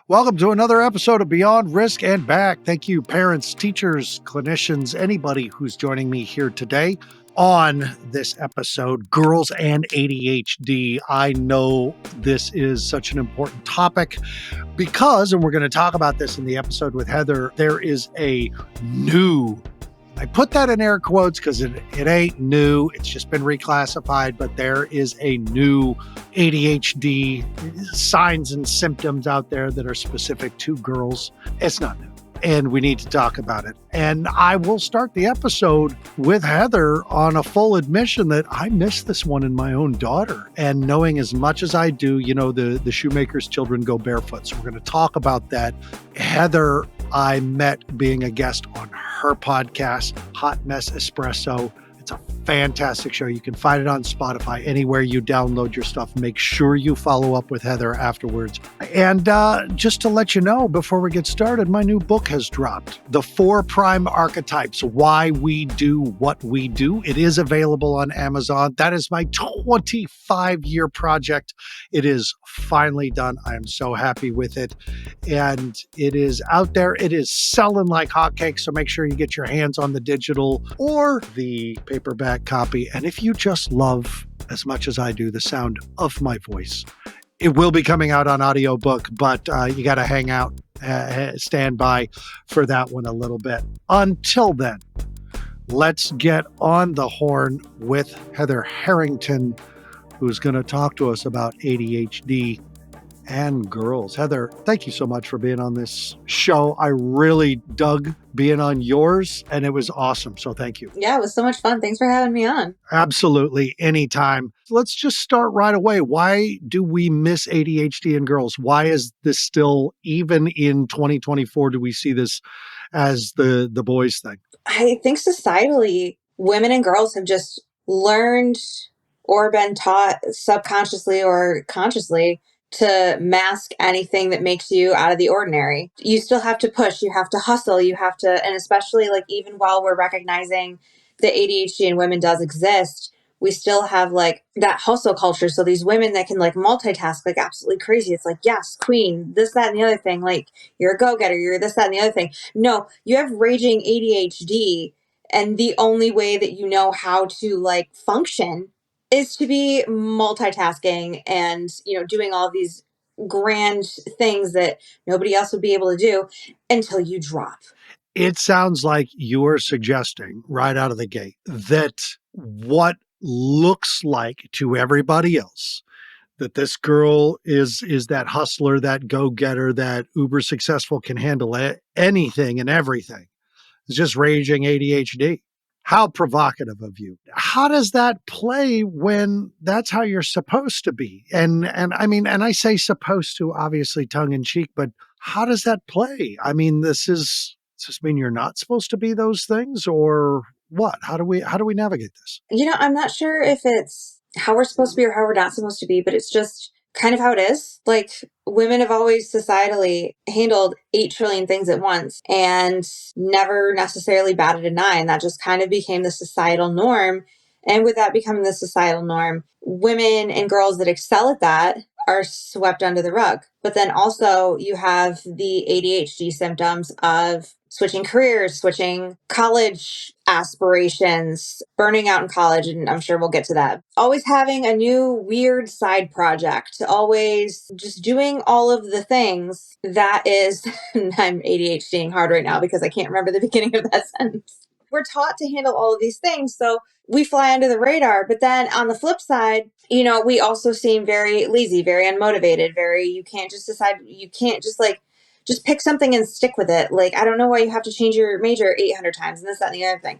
Welcome to another episode of Beyond Risk and Back. Thank you, parents, teachers, clinicians, anybody who's joining me here today on this episode, Girls and ADHD. I know this is such an important topic because, and we're going to talk about this in the episode with Heather, there is a new, I put that in air quotes because it ain't new. It's just been reclassified, but there is a new ADHD signs and symptoms out there that are specific to girls. It's not new, and we need to talk about it. And I will start the episode with Heather on a full admission that I missed this one in my own daughter. And knowing as much as I do, you know, the shoemaker's children go barefoot. So we're going to talk about that. Heather, I met being a guest on her podcast, Hot Mess Espresso. It's a fantastic show. You can find it on Spotify, anywhere you download your stuff. Make sure you follow up with Heather afterwards. And just to let you know, before we get started, my new book has dropped. The 4 Prime Archetypes, Why We Do What We Do. It is available on Amazon. That is my 25-year project. It is finally done. I am so happy with it. And it is out there. It is selling like hotcakes. So make sure you get your hands on the digital or the paperback copy. And if you just love, as much as I do, the sound of my voice, it will be coming out on audiobook, but you got to hang out, stand by for that one a little bit. Until then, let's get on the horn with Heather Harrington, who's going to talk to us about ADHD and girls. Heather, thank you so much for being on this show. I really dug being on yours, and it was awesome. So thank you. Yeah, it was so much fun. Thanks for having me on. Absolutely. Anytime. Let's just start right away. Why do we miss ADHD in girls? Why is this still, even in 2024, do we see this as the boys thing? I think societally, women and girls have just learned or been taught subconsciously or consciously to mask anything that makes you out of the ordinary. You still have to push, you have to hustle, you have to, and especially like even while we're recognizing that ADHD in women does exist, we still have like that hustle culture. So these women that can like multitask like absolutely crazy. It's like, yes, queen, this, that, and the other thing. Like you're a go-getter, you're this, that, and the other thing. No, you have raging ADHD. And the only way that you know how to like function is to be multitasking and, you know, doing all these grand things that nobody else would be able to do until you drop. It sounds like you're suggesting right out of the gate that what looks like to everybody else that this girl is that hustler, that go-getter, that uber successful, can handle anything and everything, is just raging ADHD. How provocative of you. How does that play when that's how you're supposed to be? And I mean, and I say supposed to, obviously tongue in cheek, but how does that play? I mean, does this mean you're not supposed to be those things, or what? How do we navigate this? You know, I'm not sure if it's how we're supposed to be or how we're not supposed to be, but it's just kind of how it is. Like women have always societally handled 8 trillion things at once and never necessarily batted an eye. And that just kind of became the societal norm. And with that becoming the societal norm, women and girls that excel at that are swept under the rug. But then also you have the ADHD symptoms of switching careers, switching college aspirations, burning out in college, and I'm sure we'll get to that. Always having a new weird side project, always just doing all of the things that is, I'm ADHDing hard right now because I can't remember the beginning of that sentence. We're taught to handle all of these things, so we fly under the radar. But then on the flip side, you know, we also seem very lazy, very unmotivated, you can't just decide, you can't just like, just pick something and stick with it. Like, I don't know why you have to change your major 800 times and this, that, and the other thing.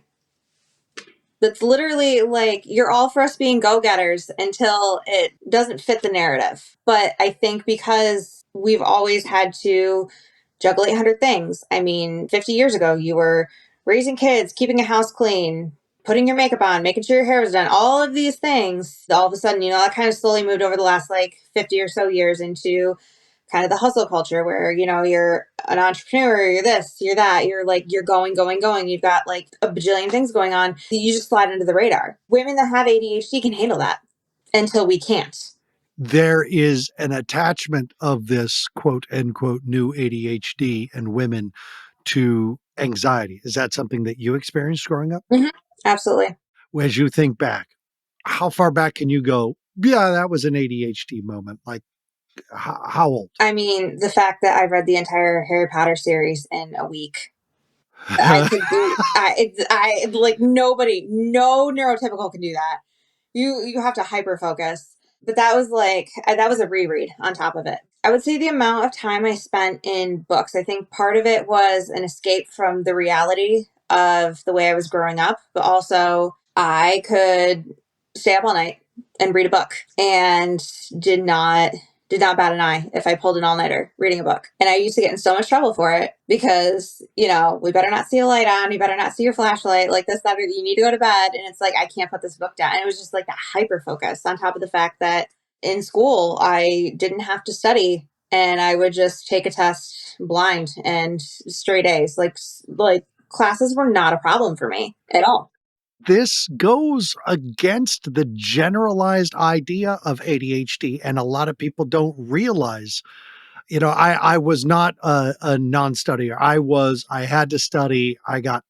That's literally like, you're all for us being go-getters until it doesn't fit the narrative. But I think because we've always had to juggle 800 things. I mean, 50 years ago, you were raising kids, keeping a house clean, putting your makeup on, making sure your hair was done, all of these things. All of a sudden, you know, that kind of slowly moved over the last like 50 or so years into kind of the hustle culture where, you know, you're an entrepreneur, you're this, you're that, you're like, you're going. You've got like a bajillion things going on. You just slide under the radar. Women that have ADHD can handle that until we can't. there is an attachment of this quote unquote new ADHD and women to anxiety. Is that something that you experienced growing up? Mhm. Absolutely. As you think back, how far back can you go? Yeah, that was an ADHD moment. Like, how old? I mean, the fact that I read the entire Harry Potter series in a week. I could do I like nobody, no neurotypical can do that. You have to hyper focus. But that was like that was a reread on top of it. I would say the amount of time I spent in books. I think part of it was an escape from the reality of the way I was growing up, but also I could stay up all night and read a book and did not did not bat an eye if I pulled an all nighter reading a book. And I used to get in so much trouble for it because, we better not see a light on. You better not see your flashlight, like this, that, or you need to go to bed. And it's like, I can't put this book down. And it was just like that hyper focus on top of the fact that in school, I didn't have to study and I would just take a test blind and straight A's. Like classes were not a problem for me at all. This goes against the generalized idea of ADHD, and a lot of people don't realize. I was not a non-studier. I had to study. I got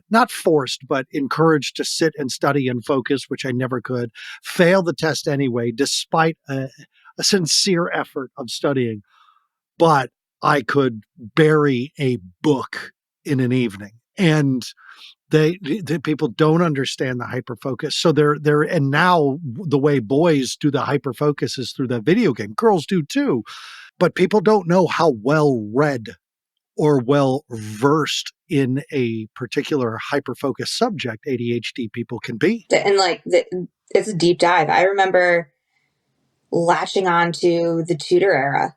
not forced, but encouraged to sit and study and focus, which I never could. Fail the test anyway, despite a sincere effort of studying. But I could bury a book in an evening, and the people don't understand the hyper focus. So they're and now the way boys do the hyper focus is through the video game. Girls do too, but people don't know how well read or well versed in a particular hyper focus subject ADHD people can be. And it's a deep dive. I remember latching on to the Tudor era.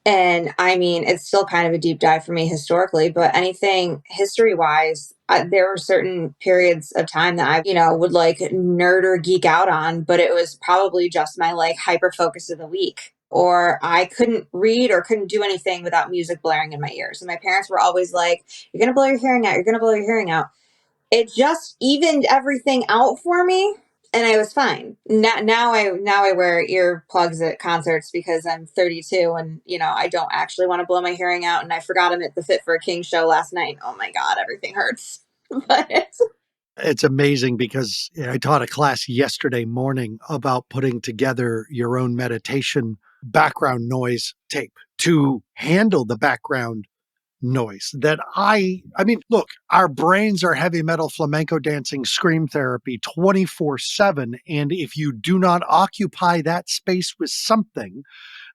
And I mean, it's still kind of a deep dive for me historically, but anything history wise, there were certain periods of time that I would like nerd or geek out on, but it was probably just my like hyper focus of the week. Or I couldn't read or couldn't do anything without music blaring in my ears. And my parents were always like, you're going to blow your hearing out. You're going to blow your hearing out. It just evened everything out for me and I was fine. Now I wear earplugs at concerts because I'm 32 and I don't actually want to blow my hearing out and I forgot them at the Fit for a King show last night. Oh my god, everything hurts. But It's amazing because I taught a class yesterday morning about putting together your own meditation background noise tape to handle the background noise that I mean, look, our brains are heavy metal flamenco dancing scream therapy 24/7, and if you do not occupy that space with something,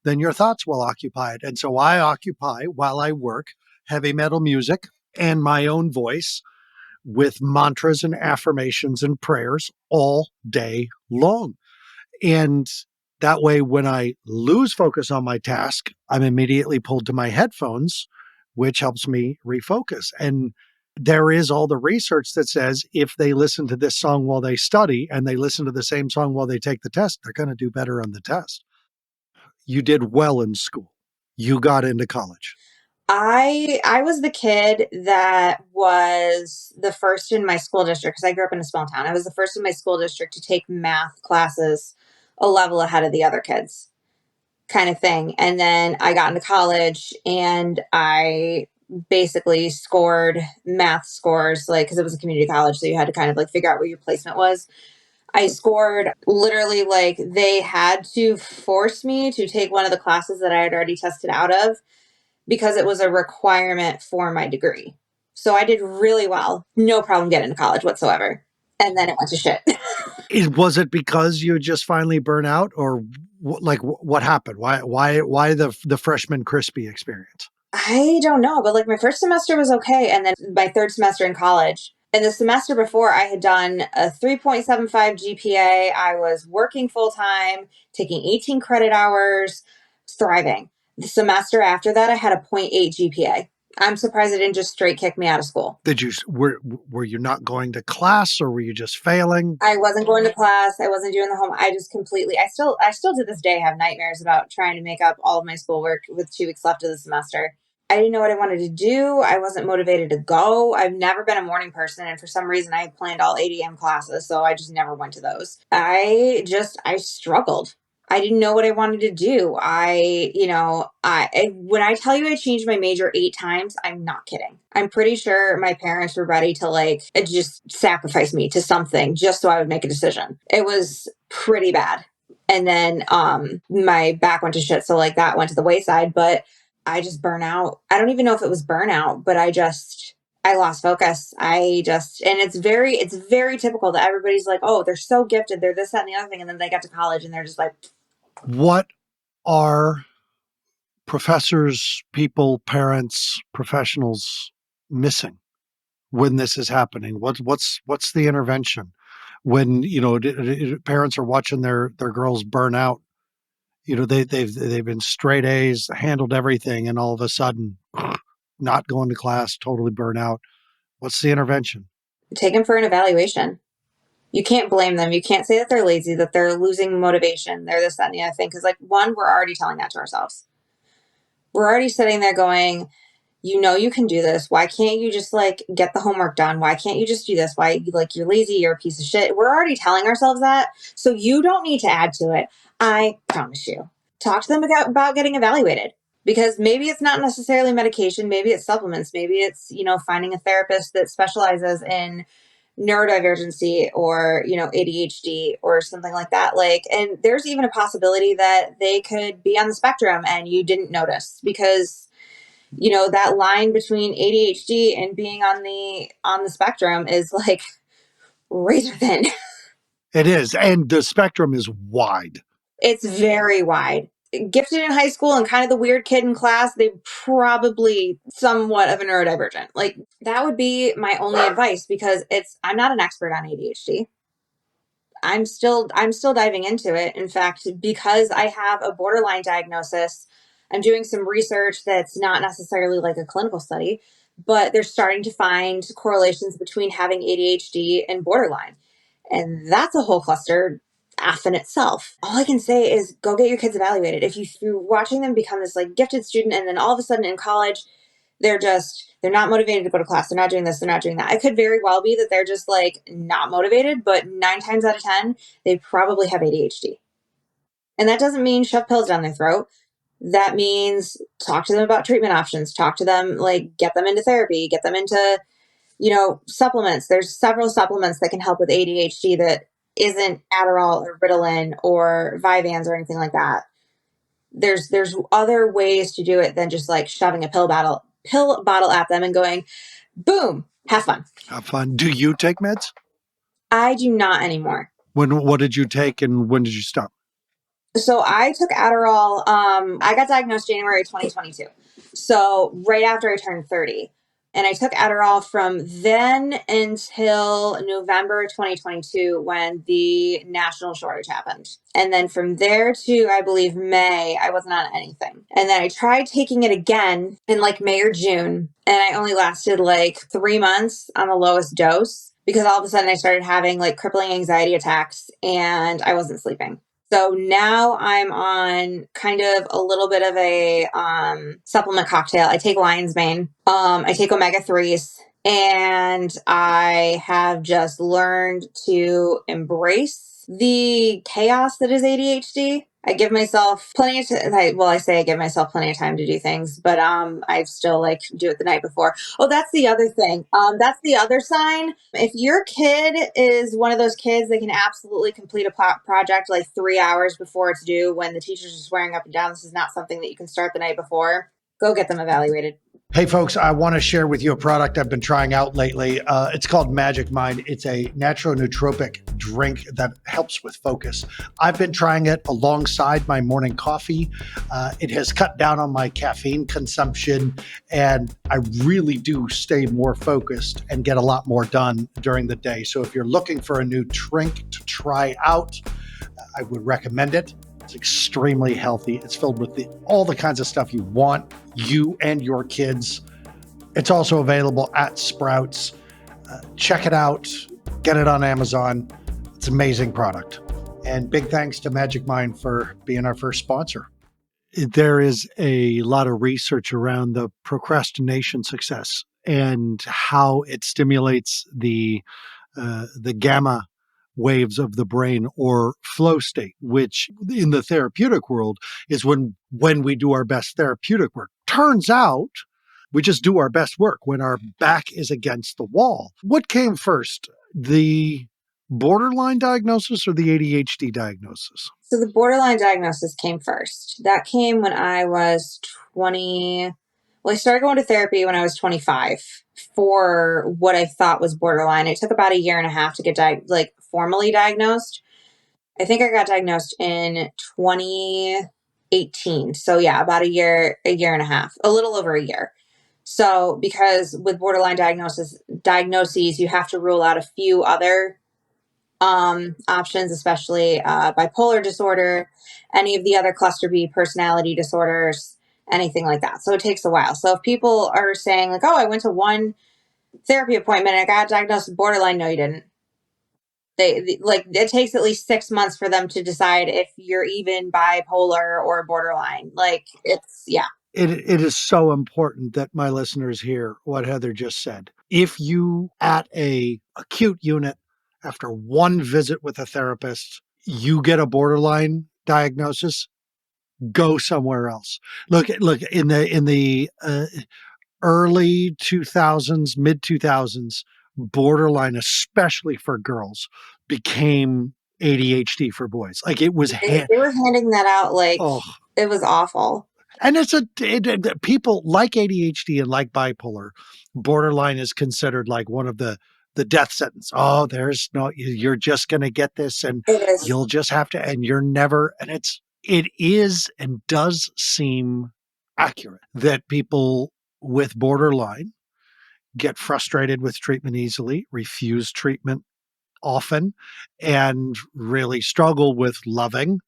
then your thoughts will occupy it. And so I occupy while I work heavy metal music and my own voice with mantras and affirmations and prayers all day long. And that way, when I lose focus on my task, I'm immediately pulled to my headphones, which helps me refocus. And there is all the research that says if they listen to this song while they study and they listen to the same song while they take the test, they're going to do better on the test. You did well in school. You got into college. I was the kid that was the first in my school district because I grew up in a small town. I was the first in my school district to take math classes a level ahead of the other kids, kind of thing. And then I got into college and I basically scored math scores, like, because it was a community college. So you had to kind of like figure out where your placement was. I scored literally like they had to force me to take one of the classes that I had already tested out of because it was a requirement for my degree. So I did really well. No problem getting to college whatsoever. And then it went to shit. Was it because you just finally burn out, or what happened? Why the freshman crispy experience? I don't know, but like my first semester was okay. And then my third semester in college. And the semester before, I had done a 3.75 GPA. I was working full time, taking 18 credit hours, thriving. The semester after that, I had a zero point 0.8 GPA. I'm surprised it didn't just straight kick me out of school. Did you were you not going to class, or were you just failing? I wasn't going to class. I wasn't doing the home. I just completely. I still to this day have nightmares about trying to make up all of my schoolwork with 2 weeks left of the semester. I didn't know what I wanted to do. I wasn't motivated to go. I've never been a morning person, and for some reason, I planned all 8 a.m. classes, so I just never went to those. I struggled. I didn't know what I wanted to do. When I tell you I changed my major 8 times, I'm not kidding. I'm pretty sure my parents were ready to like just sacrifice me to something just so I would make a decision. It was pretty bad. And then my back went to shit. So like that went to the wayside, but I just burn out. I don't even know if it was burnout, but I lost focus. And it's very typical that everybody's like, oh, they're so gifted. They're this, that, and the other thing. And then they get to college and they're just like, what are professors, people, parents, professionals missing when this is happening? What's the intervention when parents are watching their girls burn out? They've been straight A's, handled everything, and all of a sudden, not going to class, totally burn out. What's the intervention? take them for an evaluation. You can't blame them. You can't say that they're lazy, that they're losing motivation, they're this, that, and the other thing. Because, like, one, we're already telling that to ourselves. We're already sitting there going, you can do this. Why can't you just like get the homework done? Why can't you just do this? Why, like, you're lazy, you're a piece of shit. We're already telling ourselves that. So you don't need to add to it. I promise you. Talk to them about getting evaluated, because maybe it's not necessarily medication. Maybe it's supplements. Maybe it's, finding a therapist that specializes in neurodivergency or, ADHD or something like that. Like, and there's even a possibility that they could be on the spectrum and you didn't notice, because that line between ADHD and being on the spectrum is like razor thin. It is, and the spectrum is wide. It's very wide. Gifted in high school and kind of the weird kid in class, they probably somewhat of a neurodivergent. Like, that would be my only advice, because I'm not an expert on ADHD. I'm still diving into it. In fact, because I have a borderline diagnosis, I'm doing some research that's not necessarily like a clinical study, but they're starting to find correlations between having ADHD and borderline. And that's a whole cluster F in itself. All I can say is go get your kids evaluated. If you're watching them become this like gifted student and then all of a sudden in college they're not motivated to go to class. They're not doing this. They're not doing that. It could very well be that they're just like not motivated, but 9 times out of 10, they probably have ADHD. And that doesn't mean shove pills down their throat. That means talk to them about treatment options, talk to them, like get them into therapy, get them into, supplements. There's several supplements that can help with ADHD that isn't Adderall or Ritalin or Vyvanse or anything like that. There's other ways to do it than just like shoving a pill bottle at them and going, boom, have fun. Have fun. Do you take meds? I do not anymore. What did you take and when did you stop? So I took Adderall. I got diagnosed January 2022. So right after I turned 30. And I took Adderall from then until November 2022 when the national shortage happened. And then from there to, I believe, May, I wasn't on anything. And then I tried taking it again in like May or June. And I only lasted like 3 months on the lowest dose, because all of a sudden I started having like crippling anxiety attacks and I wasn't sleeping. So now I'm on kind of a little bit of a supplement cocktail. I take lion's mane. I take omega-3s. And I have just learned to embrace the chaos that is ADHD. I give myself plenty of I say I give myself plenty of time to do things, but I still like do it the night before. Oh, that's the other thing. That's the other sign. If your kid is one of those kids that can absolutely complete a project like 3 hours before it's due, when the teacher's just swearing up and down this is not something that you can start the night before, go get them evaluated. Hey, folks, I want to share with you a product I've been trying out lately. It's called Magic Mind. It's a natural nootropic drink that helps with focus. I've been trying it alongside my morning coffee. It has cut down on my caffeine consumption, and I really do stay more focused and get a lot more done during the day. So if you're looking for a new drink to try out, I would recommend it. It's extremely healthy. It's filled with all the kinds of stuff you want, you and your kids. It's also available at Sprouts. Check it out. Get it on Amazon. It's an amazing product. And big thanks to Magic Mind for being our first sponsor. There is a lot of research around the procrastination success and how it stimulates the gamma waves of the brain or flow state, which in the therapeutic world is when we do our best therapeutic work. Turns out we just do our best work when our back is against the wall. What came first, the borderline diagnosis or the ADHD diagnosis? So the borderline diagnosis came first. That came when I was 20. Well, I started going to therapy when I was 25 for what I thought was borderline. It took about a year and a half to get formally diagnosed. I think I got diagnosed in 2018. So yeah, about a year and a half, a little over a year. So because with borderline diagnoses, you have to rule out a few other options, especially bipolar disorder, any of the other cluster B personality disorders, anything like that. So it takes a while. So if people are saying like, "Oh, I went to one therapy appointment and I got diagnosed with borderline," no, you didn't. Like it takes at least 6 months for them to decide if you're even bipolar or borderline. Like it's yeah. It is so important that my listeners hear what Heather just said. If you at a acute unit after one visit with a therapist, you get a borderline diagnosis, go somewhere else. Look in the early 2000s, mid 2000s, borderline, especially for girls, became ADHD for boys. Like it was They were handing that out like oh, it was awful. and people like ADHD and like bipolar, borderline is considered like one of the death sentence. Oh, there's no, you're just going to get this and It is. you'll just have to, and you're never, and it is and does seem accurate that people with borderline get frustrated with treatment easily, refuse treatment often, and really struggle with loving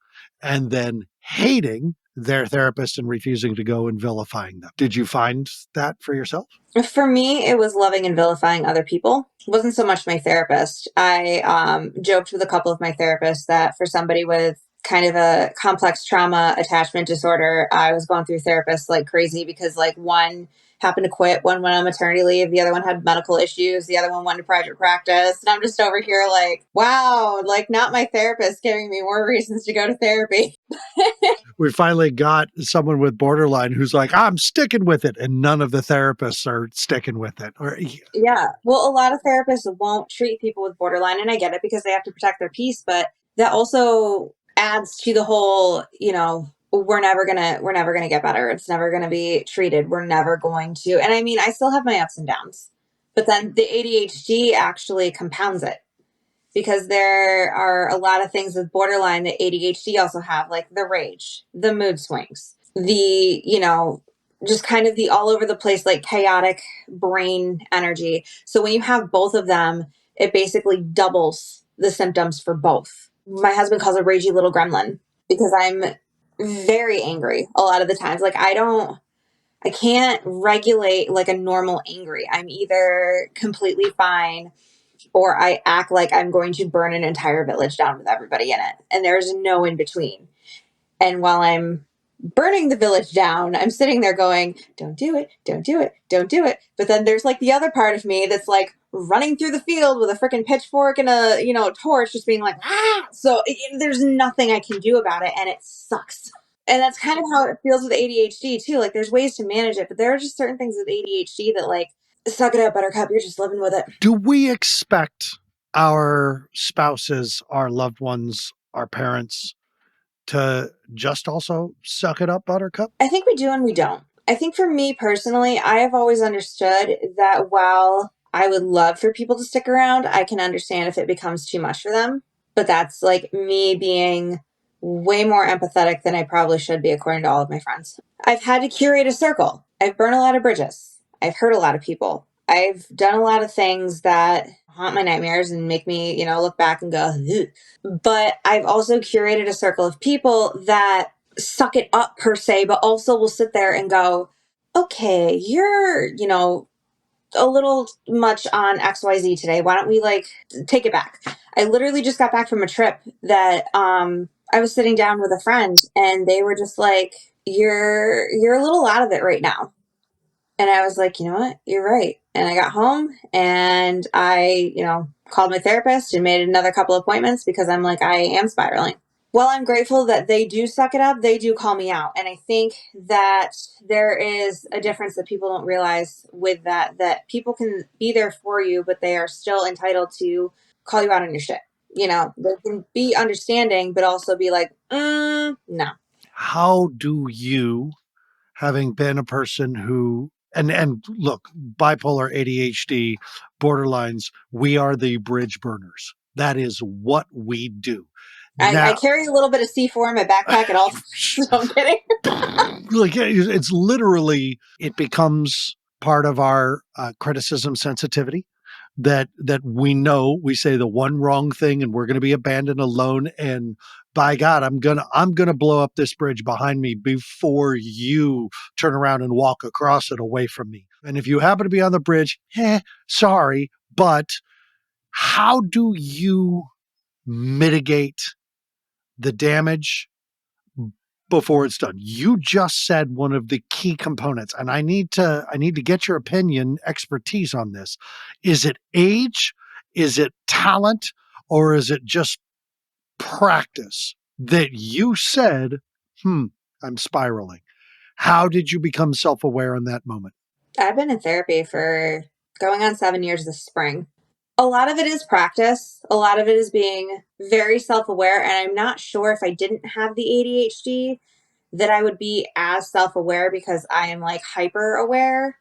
and then hating their therapist and refusing to go and vilifying them. Did you find that for yourself? For me, it was loving and vilifying other people. It wasn't so much my therapist. I joked with a couple of my therapists that for somebody with kind of a complex trauma attachment disorder, I was going through therapists like crazy because like one happened to quit, one went on maternity leave, the other one had medical issues, the other one went to private practice. And I'm just over here like, wow, like not my therapist giving me more reasons to go to therapy. We finally got someone with borderline who's like, I'm sticking with it. And none of the therapists are sticking with it. Or Yeah. Well, a lot of therapists won't treat people with borderline, and I get it because they have to protect their peace, but that also adds to the whole, we're never gonna get better. It's never gonna be treated. We're never going to. And I mean, I still have my ups and downs. But then the ADHD actually compounds it because there are a lot of things with borderline that ADHD also have, like the rage, the mood swings, just kind of the all over the place, like chaotic brain energy. So when you have both of them, it basically doubles the symptoms for both. My husband calls it ragey little gremlin because I'm very angry a lot of the times. Like I can't regulate like a normal angry. I'm either completely fine or I act like I'm going to burn an entire village down with everybody in it. And there's no in between. And while I'm burning the village down, I'm sitting there going, don't do it, don't do it, don't do it. But then there's like the other part of me that's like running through the field with a freaking pitchfork and a, torch, just being like, ah. So there's nothing I can do about it. And it sucks. And that's kind of how it feels with ADHD too. Like there's ways to manage it, but there are just certain things with ADHD that like, suck it up, buttercup. You're just living with it. do we expect our spouses, our loved ones, our parents to just also suck it up, buttercup? I think we do and we don't. I think for me personally, I have always understood that while I would love for people to stick around, I can understand if it becomes too much for them. But that's like me being way more empathetic than I probably should be, according to all of my friends. I've had to curate a circle. I've burned a lot of bridges. I've hurt a lot of people. I've done a lot of things that haunt my nightmares and make me, look back and go, ugh. But I've also curated a circle of people that suck it up per se, but also will sit there and go, okay, you're, a little much on XYZ today. Why don't we like take it back? I literally just got back from a trip that I was sitting down with a friend and they were just like, you're a little out of it right now. And I was like, you know what? You're right. And I got home and I, called my therapist and made another couple appointments because I'm like, I am spiraling. While I'm grateful that they do suck it up, they do call me out. And I think that there is a difference that people don't realize with that people can be there for you, but they are still entitled to call you out on your shit. You know, they can be understanding, but also be like, no. How do you, having been a person who, and look, bipolar, ADHD, borderlines, we are the bridge burners. That is what we do. I Now, carry a little bit of C4 in my backpack at all times. So I'm kidding. like it's literally, it becomes part of our criticism sensitivity, that we know we say the one wrong thing and we're going to be abandoned alone, and by God, I'm gonna blow up this bridge behind me before you turn around and walk across it away from me. And if you happen to be on the bridge, sorry, but how do you mitigate the damage before it's done? You just said one of the key components, and I need to get your opinion, expertise on this. Is it age? Is it talent? Or is it just practice that you said, I'm spiraling? How did you become self-aware in that moment? I've been in therapy for going on 7 years this spring. A lot of it is practice. A lot of it is being very self aware. And I'm not sure if I didn't have the ADHD that I would be as self aware because I am like hyper aware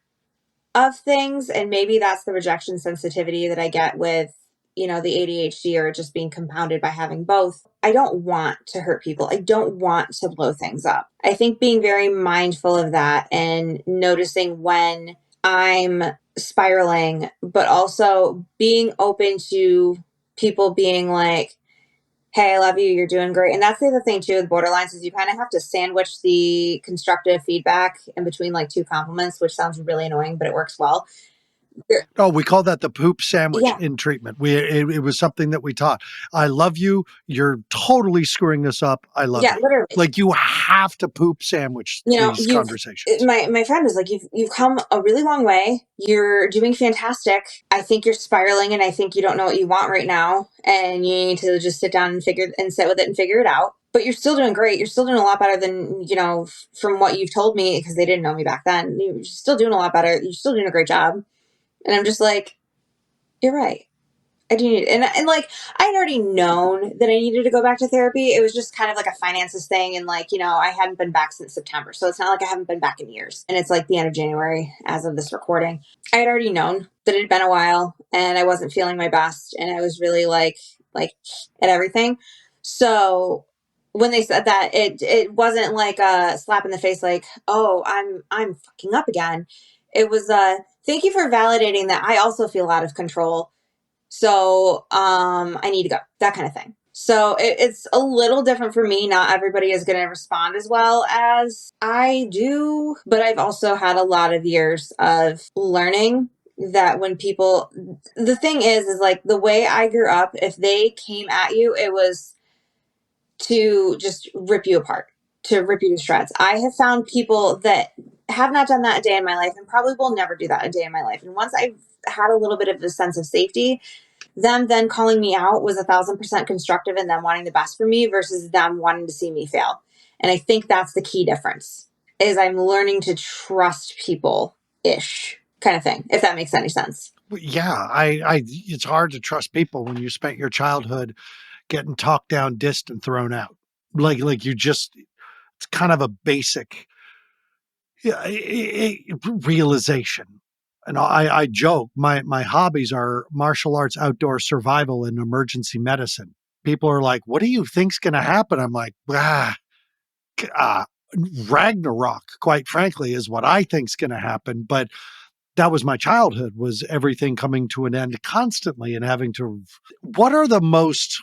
of things. And maybe that's the rejection sensitivity that I get with, the ADHD or just being compounded by having both. I don't want to hurt people. I don't want to blow things up. I think being very mindful of that and noticing when I'm spiraling, but also being open to people being like, hey, I love you, you're doing great. And that's the other thing too with borderlines is you kind of have to sandwich the constructive feedback in between like two compliments, which sounds really annoying, but it works well. Oh, we call that the poop sandwich Yeah. in treatment. It was something that we taught. I love you. You're totally screwing this up. I love Yeah, you. literally. Like, you have to poop sandwich these You've conversations. my friend was like, you've come a really long way. You're doing fantastic. I think you're spiraling and I think you don't know what you want right now. And you need to just sit down and sit with it and figure it out. But you're still doing great. You're still doing a lot better than, from what you've told me, because they didn't know me back then. You're still doing a lot better. You're still doing a great job. And I'm just like, you're right. I do need, and like, I had already known that I needed to go back to therapy. It was just kind of like a finances thing. And like, I hadn't been back since September. So it's not like I haven't been back in years. And it's like the end of January as of this recording. I had already known that it had been a while and I wasn't feeling my best. And I was really like at everything. So when they said that, it wasn't like a slap in the face, like, oh, I'm fucking up again. It was thank you for validating that I also feel out of control, so I need to go, that kind of thing. So it's a little different for me. Not everybody is going to respond as well as I do, but I've also had a lot of years of learning that when people, the thing is like the way I grew up, if they came at you, it was to just rip you apart, to rip you to shreds. I have found people that have not done that a day in my life and probably will never do that a day in my life. And once I've had a little bit of a sense of safety, them then calling me out was 1,000% constructive and them wanting the best for me versus them wanting to see me fail. And I think that's the key difference is I'm learning to trust people ish kind of thing, if that makes any sense. Yeah, I it's hard to trust people when you spent your childhood getting talked down, dissed, and thrown out. Like you just, it's kind of a basic, yeah, realization. And I joke, my hobbies are martial arts, outdoor survival, and emergency medicine. People are like, "What do you think's going to happen?" I'm like, uh, Ragnarok, quite frankly, is what I think's going to happen. But that was my childhood, was everything coming to an end constantly and having to. What are the most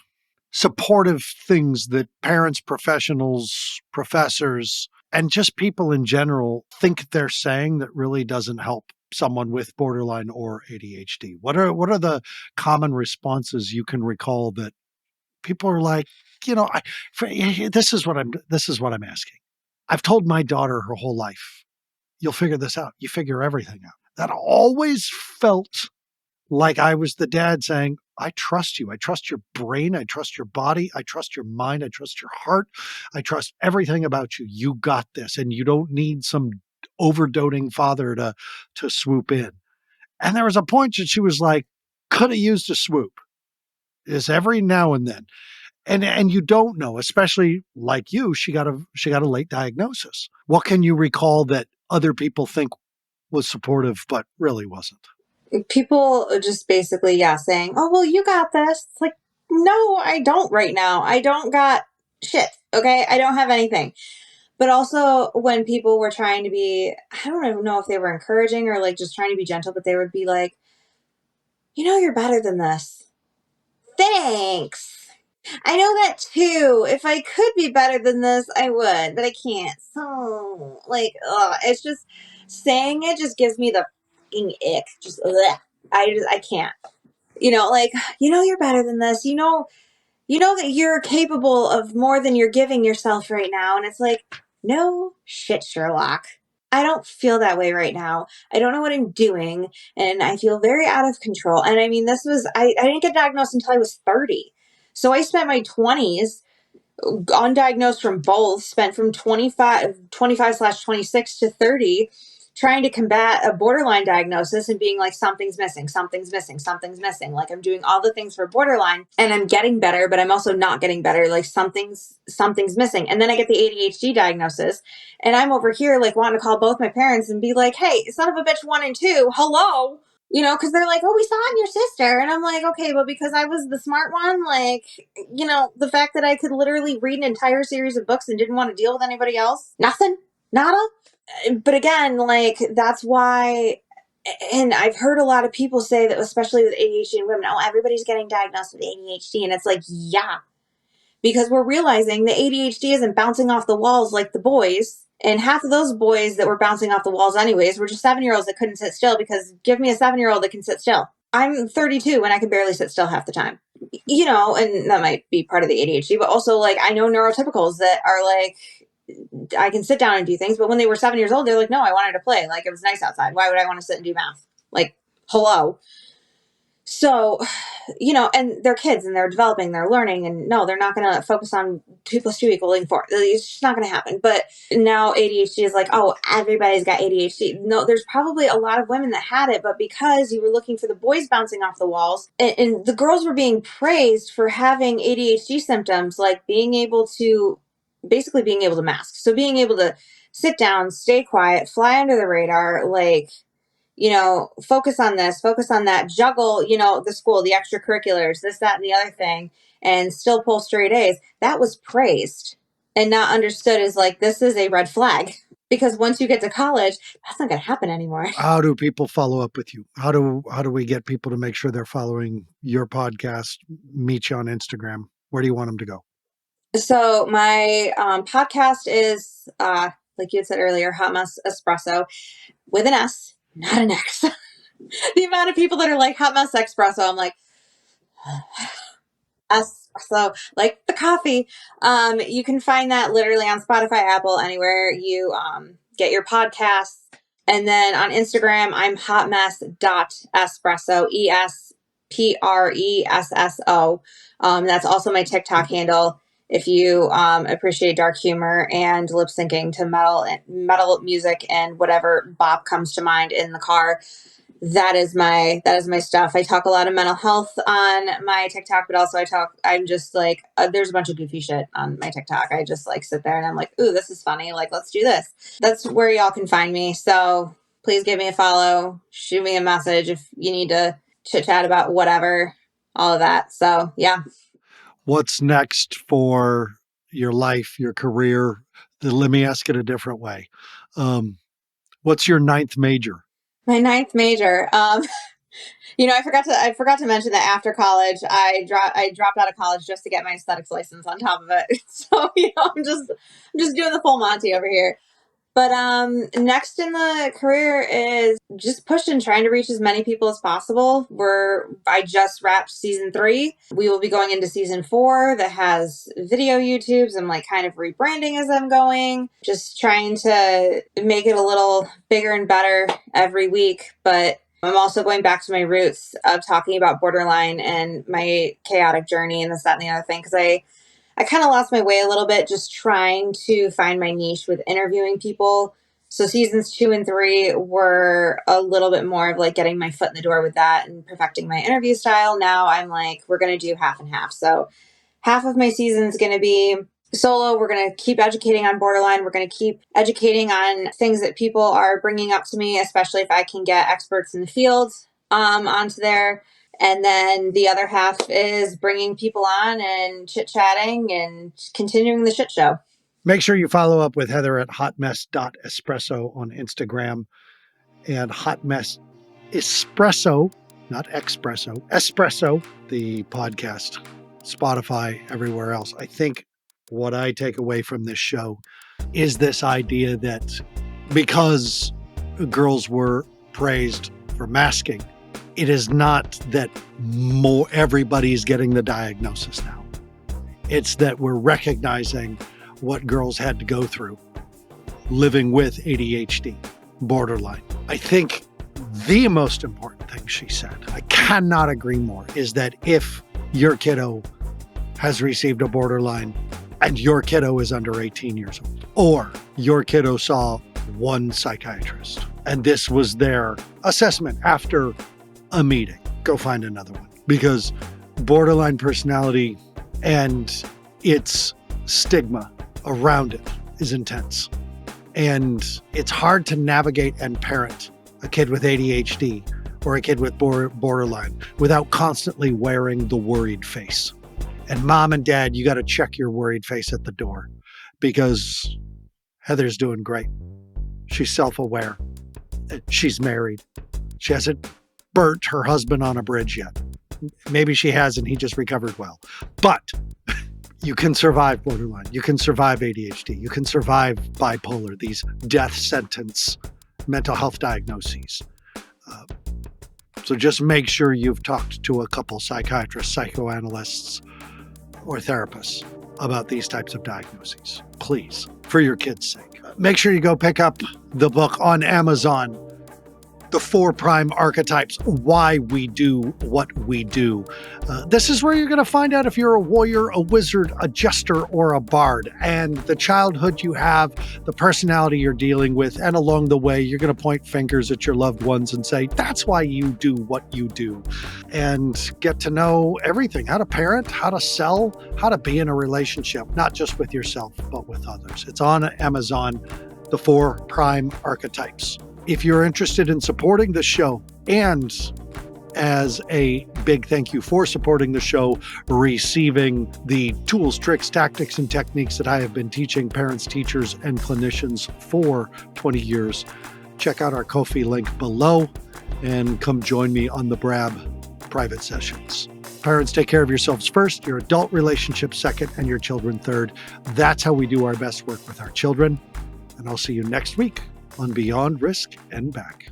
supportive things that parents, professionals, professors, and just people in general think they're saying that really doesn't help someone with borderline or ADHD? What are the common responses you can recall that people are like, this is what I'm asking. I've told my daughter her whole life, you'll figure this out. You figure everything out. That always felt like I was the dad saying, I trust you. I trust your brain. I trust your body. I trust your mind. I trust your heart. I trust everything about you. You got this. And you don't need some overdoting father to swoop in. And there was a point that she was like, could have used a swoop. Is every now and then. And you don't know, especially like you, she got a late diagnosis. What can you recall that other people think was supportive but really wasn't? People are just basically, yeah, saying, oh, well, you got this. It's like, no, I don't right now. I don't got shit. Okay. I don't have anything. But also when people were trying to be, I don't even know if they were encouraging or like just trying to be gentle, but they would be like, you're better than this. Thanks. I know that too. If I could be better than this, I would, but I can't. So, like, it's just saying it just gives me the fucking ick. Just, ugh. I can't. Like, you're better than this. You know that you're capable of more than you're giving yourself right now. And it's like, no shit, Sherlock. I don't feel that way right now. I don't know what I'm doing. And I feel very out of control. And I mean, I didn't get diagnosed until I was 30. So I spent my 20s undiagnosed from both, spent from 25/26 to 30 trying to combat a borderline diagnosis and being like, something's missing, something's missing, something's missing. Like I'm doing all the things for borderline and I'm getting better, but I'm also not getting better. Like something's missing. And then I get the ADHD diagnosis and I'm over here like wanting to call both my parents and be like, hey, son of a bitch 1 and 2, hello. Because they're like, oh, we saw it in your sister. And I'm like, okay, but because I was the smart one, like, the fact that I could literally read an entire series of books and didn't want to deal with anybody else, nothing, nada. But again, like, that's why, and I've heard a lot of people say that, especially with ADHD and women, oh, everybody's getting diagnosed with ADHD. And it's like, yeah, because we're realizing the ADHD isn't bouncing off the walls like the boys. And half of those boys that were bouncing off the walls anyways were just 7-year-olds that couldn't sit still, because give me a 7-year-old that can sit still. I'm 32 and I can barely sit still half the time. And that might be part of the ADHD, but also like I know neurotypicals that are like, I can sit down and do things, but when they were 7 years old, they're like, no, I wanted to play. Like it was nice outside. Why would I want to sit and do math? Like, hello. So, and they're kids and they're developing, they're learning, and no, they're not going to focus on 2 + 2 = 4. It's just not going to happen. But now ADHD is like, oh, everybody's got ADHD. No, there's probably a lot of women that had it, but because you were looking for the boys bouncing off the walls, and the girls were being praised for having ADHD symptoms, like basically being able to mask. So being able to sit down, stay quiet, fly under the radar, like, focus on this, focus on that, juggle, the school, the extracurriculars, this, that, and the other thing, and still pull straight A's. That was praised and not understood as like, this is a red flag. Because once you get to college, that's not going to happen anymore. How do people follow up with you? How do we get people to make sure they're following your podcast, meet you on Instagram? Where do you want them to go? So my podcast is, like you had said earlier, Hot Mess Espresso with an S, not an X. The amount of people that are like Hot Mess Espresso, I'm like, espresso, like the coffee. You can find that literally on Spotify, Apple, anywhere you get your podcasts. And then on Instagram, I'm hotmess.espresso, ESPRESSO. That's also my TikTok handle. If you appreciate dark humor and lip syncing to metal music and whatever bop comes to mind in the car, that is my stuff. I talk a lot of mental health on my TikTok, but also I'm just like, there's a bunch of goofy shit on my TikTok. I just like sit there and I'm like, ooh, this is funny. Like, let's do this. That's where y'all can find me. So please give me a follow, shoot me a message if you need to chit chat about whatever, all of that. So yeah. What's next for your life, your career? Let me ask it a different way. What's your ninth major? My ninth major. I forgot to mention that after college, I dropped out of college just to get my aesthetics license on top of it. So, I'm just doing the full Monty over here. But next in the career is just pushing, trying to reach as many people as possible. I just wrapped season 3. We will be going into season 4 that has video YouTubes. I'm like kind of rebranding as I'm going, just trying to make it a little bigger and better every week. But I'm also going back to my roots of talking about borderline and my chaotic journey and this, that, and the other thing. Because I kind of lost my way a little bit just trying to find my niche with interviewing people. So seasons 2 and 3 were a little bit more of like getting my foot in the door with that and perfecting my interview style. Now I'm like, we're going to do half and half. So half of my season is going to be solo. We're going to keep educating on borderline. We're going to keep educating on things that people are bringing up to me, especially if I can get experts in the field onto there. And then the other half is bringing people on and chit-chatting and continuing the shit show. Make sure you follow up with Heather at hotmess.espresso on Instagram and Hot Mess Espresso, not Espresso, Espresso, the podcast, Spotify, everywhere else. I think what I take away from this show is this idea that because girls were praised for masking, it is not that everybody's getting the diagnosis now. It's that we're recognizing what girls had to go through living with ADHD, borderline. I think the most important thing she said, I cannot agree more, is that if your kiddo has received a borderline and your kiddo is under 18 years old, or your kiddo saw one psychiatrist and this was their assessment after a meeting, go find another one. Because borderline personality and its stigma around it is intense. And it's hard to navigate and parent a kid with ADHD or a kid with borderline without constantly wearing the worried face. And mom and dad, you got to check your worried face at the door, because Heather's doing great. She's self-aware. She's married. She hasn't burnt her husband on a bridge yet. Maybe she has, and he just recovered well. But you can survive borderline. You can survive ADHD. You can survive bipolar, these death sentence mental health diagnoses. So just make sure you've talked to a couple psychiatrists, psychoanalysts, or therapists about these types of diagnoses. Please, for your kids' sake. Make sure you go pick up the book on Amazon, The 4 Prime Archetypes, Why We Do What We Do. This is where you're going to find out if you're a warrior, a wizard, a jester, or a bard, and the childhood you have, the personality you're dealing with, and along the way, you're going to point fingers at your loved ones and say, that's why you do what you do, and get to know everything, how to parent, how to sell, how to be in a relationship, not just with yourself, but with others. It's on Amazon, The 4 Prime Archetypes. If you're interested in supporting the show, and as a big thank you for supporting the show, receiving the tools, tricks, tactics, and techniques that I have been teaching parents, teachers, and clinicians for 20 years, check out our Ko-fi link below and come join me on the Brab private sessions. Parents, take care of yourselves first, your adult relationships second, and your children third. That's how we do our best work with our children. And I'll see you next week on Beyond Risk and Back.